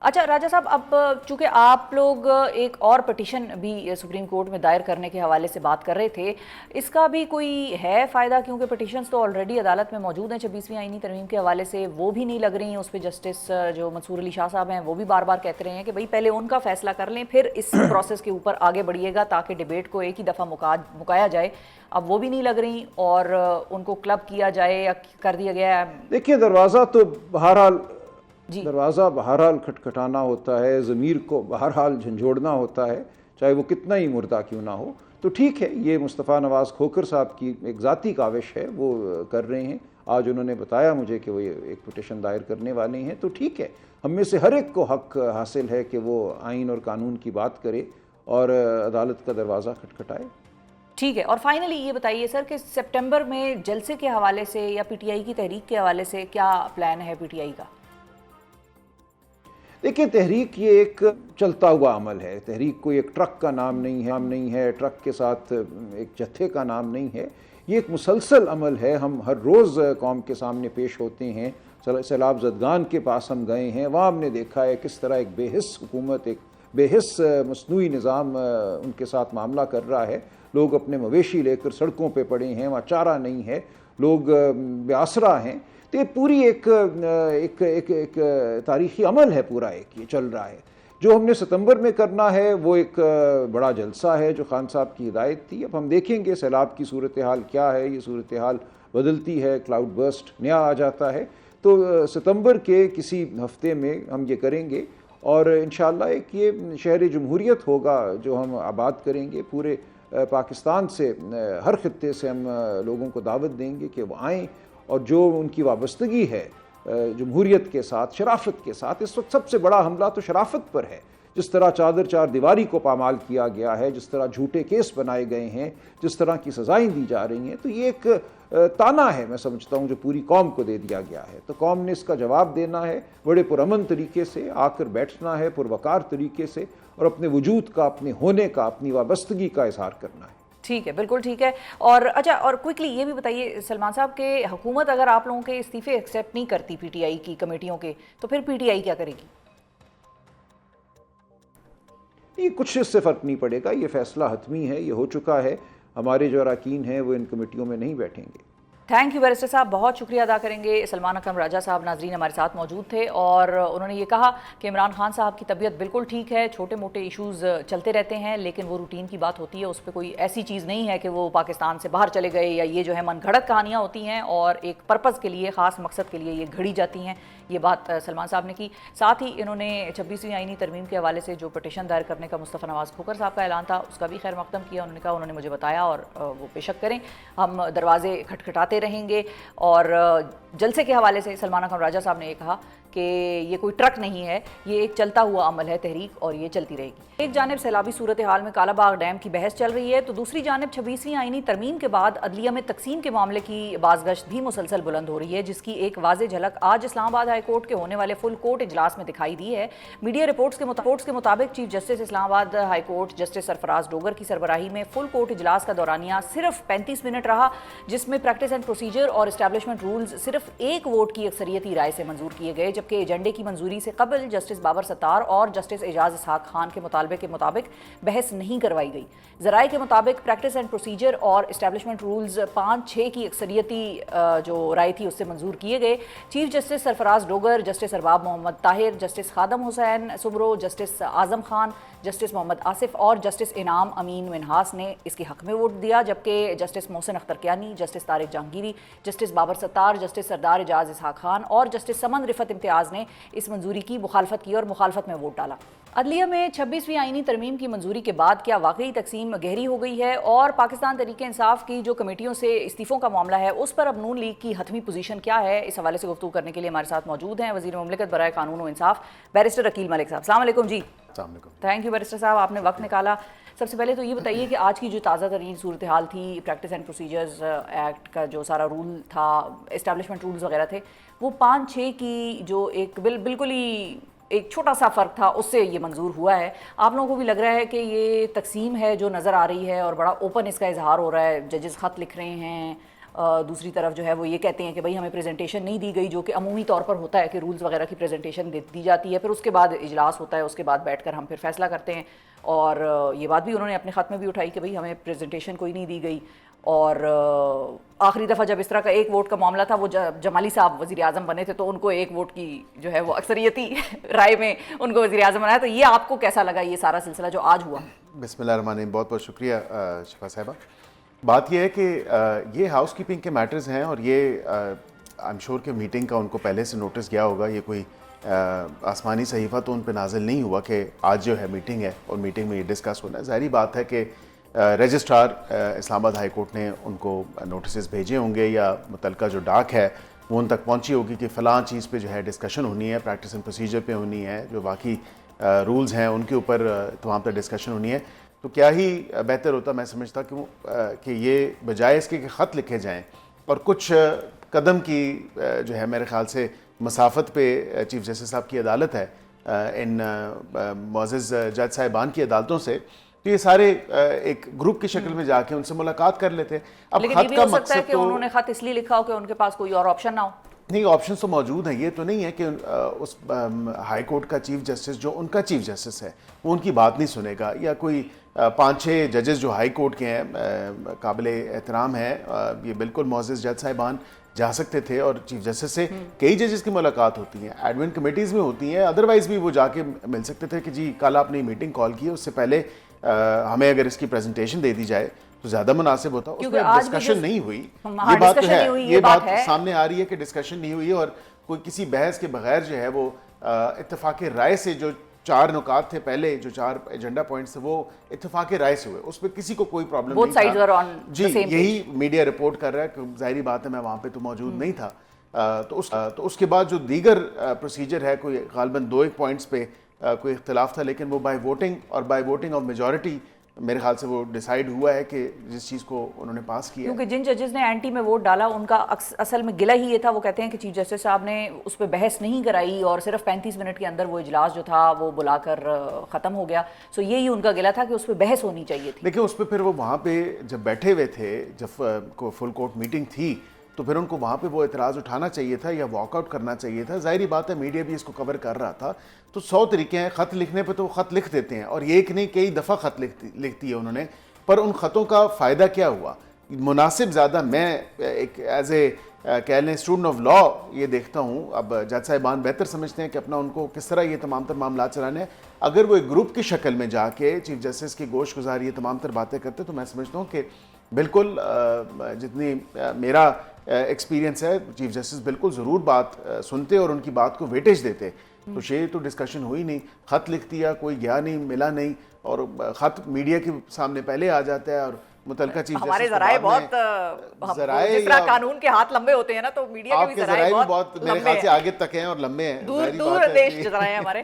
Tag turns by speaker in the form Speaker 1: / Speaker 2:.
Speaker 1: अच्छा राजा साहब, अब चूंकि आप लोग एक और पटिशन भी सुप्रीम कोर्ट में दायर करने के हवाले से बात कर रहे थे, इसका भी कोई है फ़ायदा? क्योंकि पटिशन्स तो ऑलरेडी अदालत में मौजूद हैं 26वीं आईनी तरमीम के हवाले से, वो भी नहीं लग रही हैं उस पर। जस्टिस जो मंसूर अली शाह साहब हैं वो भी बार बार कहते रहे हैं कि भाई पहले उनका फैसला कर लें फिर इस प्रोसेस के ऊपर आगे बढ़िएगा ताकि डिबेट को एक ही दफ़ा मुकाया जाए। अब वो भी नहीं लग रही और उनको क्लब किया जाए या कर दिया गया है।
Speaker 2: देखिए, दरवाज़ा तो बहरहाल
Speaker 1: जी
Speaker 2: दरवाज़ा बहरहाल खटखटाना होता है, ज़मीर को बहरहाल झंझोड़ना होता है, चाहे वो कितना ही मुर्दा क्यों ना हो। तो ठीक है, ये मुस्तफ़ा नवाज़ खोखर साहब की एक ज़ाती काविश है, वो कर रहे हैं। आज उन्होंने बताया मुझे कि वो ये एक पिटीशन दायर करने वाले हैं, तो ठीक है। हम में से हर एक को हक़ हासिल है कि वो आइन और कानून की बात करे और अदालत का दरवाज़ा खटखटाए।
Speaker 1: ठीक है। और फाइनली ये बताइए सर कि सितंबर में जलसे के हवाले से या पीटीआई की तहरीक के हवाले से क्या प्लान है पीटीआई का?
Speaker 2: देखिए, तहरीक ये एक चलता हुआ अमल है। तहरीक कोई एक ट्रक का नाम नहीं है, ट्रक के साथ एक जत्थे का नाम नहीं है। ये एक मुसलसल अमल है। हम हर रोज़ कौम के सामने पेश होते हैं। सैलाब ज़दगान के पास हम गए हैं, वहाँ हमने देखा है किस तरह एक बेहिस हुकूमत, एक बेहिस मसनूई निज़ाम उनके साथ मामला कर रहा है। लोग अपने मवेशी लेकर सड़कों पे पड़े हैं, वहाँ चारा नहीं है, लोग बेआसरा हैं। तो ये पूरी एक एक एक एक तारीख़ी अमल है, पूरा एक ये चल रहा है। जो हमने सितंबर में करना है वो एक बड़ा जलसा है जो खान साहब की हिदायत थी। अब हम देखेंगे सैलाब की सूरत हाल क्या है। ये सूरत हाल बदलती है, क्लाउड बर्स्ट नया आ जाता है। तो सितंबर के किसी हफ्ते में हम ये करेंगे और इंशाअल्लाह एक ये शहर जमहूरियत होगा जो हम आबाद करेंगे। पूरे पाकिस्तान से, हर खित्ते से हम लोगों को दावत देंगे कि वो आएँ और जो उनकी वाबस्तगी है जमहूरियत के साथ, शराफत के साथ। इस वक्त सबसे बड़ा हमला तो शराफत पर है। जिस तरह चादर चार दीवारी को पामाल किया गया है, जिस तरह झूठे केस बनाए गए हैं, जिस तरह की सज़ाएं दी जा रही हैं, तो ये एक ताना है, मैं समझता हूँ, जो पूरी कौम को दे दिया गया है। तो कौम ने इसका जवाब देना है, बड़े पुरअमन तरीके से आकर बैठना है, पुरवकार तरीके से, और अपने वजूद का, अपने होने का, अपनी वाबस्तगी का इजहार करना है।
Speaker 1: ठीक है, बिल्कुल ठीक है। और अच्छा, और क्विकली ये भी बताइए सलमान साहब के हुकूमत अगर आप लोगों के इस्तीफे एक्सेप्ट नहीं करती पीटीआई की कमेटियों के, तो फिर पीटीआई क्या करेगी?
Speaker 2: ये कुछ इससे फ़र्क नहीं पड़ेगा। ये फ़ैसला हतमी है, ये हो चुका है। हमारे जो अरकान हैं वो इन कमेटियों में नहीं बैठेंगे।
Speaker 1: थैंक यू बैरिस्टर साहब, बहुत शुक्रिया अदा करेंगे। सलमान अकरम राजा साहब नाजरीन हमारे साथ मौजूद थे और उन्होंने ये कहा कि इमरान खान साहब की तबीयत बिल्कुल ठीक है, छोटे मोटे इश्यूज़ चलते रहते हैं, लेकिन वो रूटीन की बात होती है, उस पर कोई ऐसी चीज़ नहीं है कि वो पाकिस्तान से बाहर चले गए, या ये जो है मनगढ़ंत कहानियाँ होती हैं और एक पर्पज़ के लिए, ख़ास मकसद के लिए ये घड़ी जाती हैं। ये बात सलमान साहब ने की। साथ ही इन्होंने 26वीं आईनी तरमीम के हवाले से जो पटिशन दायर करने का मुस्तफ़ा नवाज़ खोखर साहब का ऐलान था उसका भी खैर मकदम किया। उन्होंने कहा, उन्होंने मुझे बताया और वो बेशक करें, हम दरवाजे खटखटाते रहेंगे। और जलसे के हवाले से सलमान अकरम राजा साहब ने ये कहा कि ये कोई ट्रक नहीं है, ये एक चलता हुआ अमल है तहरीक, और ये चलती रहेगी। एक जानिब सैलाबी सूरत हाल में कालाबाग डैम की बहस चल रही है, तो दूसरी जानिब 26वीं आईनी तरमीम के बाद अदलिया में तकसीम के मामले की बाज़गश्त भी मुसलसल बुलंद हो रही है, जिसकी एक वाज़ेह झलक आज इस्लामाबाद हाई कोर्ट के होने वाले फुल कोर्ट इजलास में दिखाई दी है। मीडिया रिपोर्ट्स के मुताबिक chief justice Islamabad high court justice Sarfraz Dogar की सरबराही में फुल कोर्ट इजलास का दौरानिया सिर्फ 35 मिनट रहा, जिसमें प्रैक्टिस एंड प्रोसीजर और एस्टैब्लिशमेंट रूल्स सिर्फ एक वोट की अक्सरियती राय से मंजूर किए गए, जबकि एजेंडे की मंजूरी से कबल जस्टिस बाबर सत्तार और जस्टिस एजाज इसहाक खान के मुतालबे के मुताबिक बहस नहीं करवाई गई। ज़राए के मुताबिक प्रैक्टिस एंड प्रोसीजर और एस्टैब्लिशमेंट रूल्स 5-6 की अक्सरियती जो राय थी उससे मंजूर किए गए। Chief justice Sarfraz Dogar, justice Arbab Mohammad Tahir, justice Khadim Hussain Subro, justice Azam Khan, justice Mohammad Asif और जस्टिस इनाम अमीन मिनहास ने इसके हक में वोट दिया, जबकि justice Mohsin Akhtar Kayani, justice Tariq Jahangiri, justice Babar Sattar, justice Sardar Ejaz Ishaq Khan और जस्टिस समन रिफत इम्तियाज़ ने इस मंजूरी की मुखालफत की और मुखालफत में वोट डाला। अदलिया में 26वीं आईनी तरमीम की मंजूरी के बाद क्या वाकई तकसीम गहरी हो गई है, और पाकिस्तान तहरीक इंसाफ की जो कमेटियों से इस्तीफ़ों का मामला है उस पर अब नून लीग की हतमी पोजीशन क्या है, इस हवाले से गुफ्तगू करने के लिए हमारे साथ मौजूद हैं वज़ीर मुमलिकत बराए कानून व इंसाफ बैरिस्टर अकील मलिक साहब। अस्सलाम वालेकुम जी। थैंक यू बैरिस्टर साहब, आपने वक्त निकाला। सबसे पहले तो ये बताइए कि आज की जो ताज़ा तरीन सूरत हाल थी, प्रैक्टिस एंड प्रोसीजर्स एक्ट का जो सारा रूल था, एस्टैब्लिशमेंट रूल्स वगैरह थे, वो 5-6 की जो एक बिल्कुल ही एक छोटा सा फ़र्क था उससे ये मंजूर हुआ है। आप लोगों को भी लग रहा है कि ये तकसीम है जो नज़र आ रही है और बड़ा ओपन इसका इजहार हो रहा है, जजेस ख़त लिख रहे हैं دوسری طرف جو ہے وہ یہ کہتے ہیں کہ بھئی ہمیں پریزنٹیشن نہیں دی گئی، جو کہ عمومی طور پر ہوتا ہے کہ رولز وغیرہ کی پریزنٹیشن دی جاتی ہے، پھر اس کے بعد اجلاس ہوتا ہے، اس کے بعد بیٹھ کر ہم پھر فیصلہ کرتے ہیں. اور یہ بات بھی انہوں نے اپنے خط میں بھی اٹھائی کہ بھئی ہمیں پریزنٹیشن کوئی نہیں دی گئی. اور آخری دفعہ جب اس طرح کا ایک ووٹ کا معاملہ تھا، وہ جمالی صاحب وزیر اعظم بنے تھے تو ان کو ایک ووٹ کی جو ہے وہ اکثریتی رائے میں ان کو وزیر اعظم بنایا. تو یہ آپ کو کیسا لگا یہ سارا سلسلہ جو آج ہوا؟
Speaker 3: بسم اللہ الرحمن الرحیم. بہت بہت شکریہ شفا صاحبہ. بات یہ ہے کہ یہ ہاؤس کیپنگ کے میٹرز ہیں، اور یہ آئی ایم شیور کہ میٹنگ کا ان کو پہلے سے نوٹس گیا ہوگا. یہ کوئی آسمانی صحیفہ تو ان پہ نازل نہیں ہوا کہ آج جو ہے میٹنگ ہے اور میٹنگ میں یہ ڈسکس ہونا ہے. ظاہری بات ہے کہ رجسٹرار اسلام آباد ہائی کورٹ نے ان کو نوٹسز بھیجے ہوں گے، یا متعلقہ جو ڈاک ہے وہ ان تک پہنچی ہوگی کہ فلاں چیز پہ جو ہے ڈسکشن ہونی ہے، پریکٹس اینڈ پروسیجر پہ ہونی ہے، جو باقی رولز ہیں ان کے اوپر تمام تک ڈسکشن ہونی ہے. تو کیا ہی بہتر ہوتا میں سمجھتا کہ یہ بجائے اس کے کہ خط لکھے جائیں اور کچھ قدم کی جو ہے میرے خیال سے مسافت پہ چیف جسٹس صاحب کی عدالت ہے ان معزز جج صاحبان کی عدالتوں سے، تو یہ سارے ایک گروپ کی شکل میں جا کے ان سے ملاقات کر لیتے. اب
Speaker 1: لیکن یہ بھی ہو سکتا ہے کہ انہوں نے خط اس لیے لکھا ہو کہ ان کے پاس کوئی اور آپشن نہ ہو.
Speaker 3: نہیں، آپشنز تو موجود ہیں. یہ تو نہیں ہے کہ اس ہائی کورٹ کا چیف جسٹس جو ان کا چیف جسٹس ہے وہ ان کی بات نہیں سنے گا، یا کوئی 5-6 ججز جو ہائی کورٹ کے ہیں قابل احترام ہیں. یہ بالکل معزز جج صاحبان جا سکتے تھے، اور چیف جسٹس سے کئی ججز کی ملاقات ہوتی ہیں، ایڈمن کمیٹیز میں ہوتی ہیں، ادروائز بھی وہ جا کے مل سکتے تھے کہ جی کل آپ نے میٹنگ کال کی، اس سے پہلے ہمیں اگر اس کی پریزنٹیشن دے دی جائے تو زیادہ مناسب ہوتا. اس میں ڈسکشن نہیں ہوئی. یہ بات تو ہے، یہ بات سامنے آ رہی ہے کہ ڈسکشن نہیں ہوئی، اور کوئی کسی بحث کے بغیر جو ہے وہ اتفاق رائے سے جو 4 نکات تھے پہلے، جو 4 ایجنڈا پوائنٹس تھے، وہ اتفاق رائے سے ہوئے. اس پہ کسی کو کوئی پرابلم نہیں تھا. جی یہی میڈیا رپورٹ کر رہا ہے کہ ظاہری بات ہے میں وہاں پہ تو موجود نہیں تھا. تو اس کے بعد جو دیگر پروسیجر ہے، کوئی غالباً 2-1 پوائنٹس پہ کوئی اختلاف تھا، لیکن وہ بائی ووٹنگ آف میجورٹی میرے خیال سے وہ ڈیسائیڈ ہوا ہے کہ جس چیز کو انہوں نے پاس کیا.
Speaker 1: کیونکہ جن ججز نے اینٹی میں ووٹ ڈالا ان کا اصل میں گلہ ہی یہ تھا، وہ کہتے ہیں کہ چیف جسٹس صاحب نے اس پہ بحث نہیں کرائی اور صرف 35 منٹ کے اندر وہ اجلاس جو تھا وہ بلا کر ختم ہو گیا. سو یہی ان کا گلہ تھا کہ اس پہ بحث ہونی چاہیے تھی.
Speaker 3: لیکن اس پہ پھر وہ وہاں پہ جب بیٹھے ہوئے تھے، جب فل کورٹ میٹنگ تھی، تو پھر ان کو وہاں پہ وہ اعتراض اٹھانا چاہیے تھا یا واک آؤٹ کرنا چاہیے تھا. ظاہری بات ہے میڈیا بھی اس کو کور کر رہا تھا. تو 100 طریقے ہیں خط لکھنے پہ، تو وہ خط لکھ دیتے ہیں، اور یہ ایک نہیں کئی دفعہ خط لکھتی ہے انہوں نے. پر ان خطوں کا فائدہ کیا ہوا؟ مناسب زیادہ میں ایک ایز اے کہہ لیں اسٹوڈنٹ آف لا یہ دیکھتا ہوں. اب جج صاحبان بہتر سمجھتے ہیں کہ اپنا ان کو کس طرح یہ تمام تر معاملات چلانے ہیں. اگر وہ ایک گروپ کی شکل میں جا کے چیف جسٹس کی گوش گزاری یہ تمام تر باتیں کرتے، تو میں سمجھتا ہوں کہ بالکل جتنی میرا ایکسپیرینس ہے، چیف جسٹس بالکل ضرور بات سنتے اور ان کی بات کو ویٹیج دیتے. تو یہ تو ڈسکشن ہوئی نہیں. خط لکھ دیا، کوئی گیا نہیں، ملا نہیں، اور خط میڈیا کے سامنے پہلے آ جاتا ہے، اور متعلقہ چیف جسٹس
Speaker 1: ہمارے ذرائع بہت جس طرح قانون کے ہاتھ لمبے ہوتے ہیں نا، تو میڈیا کے بھی ذرائع
Speaker 3: بہت میرے خیال سے آگے تک ہیں اور لمبے ہیں.
Speaker 1: دور دیش ذرائع ہمارے.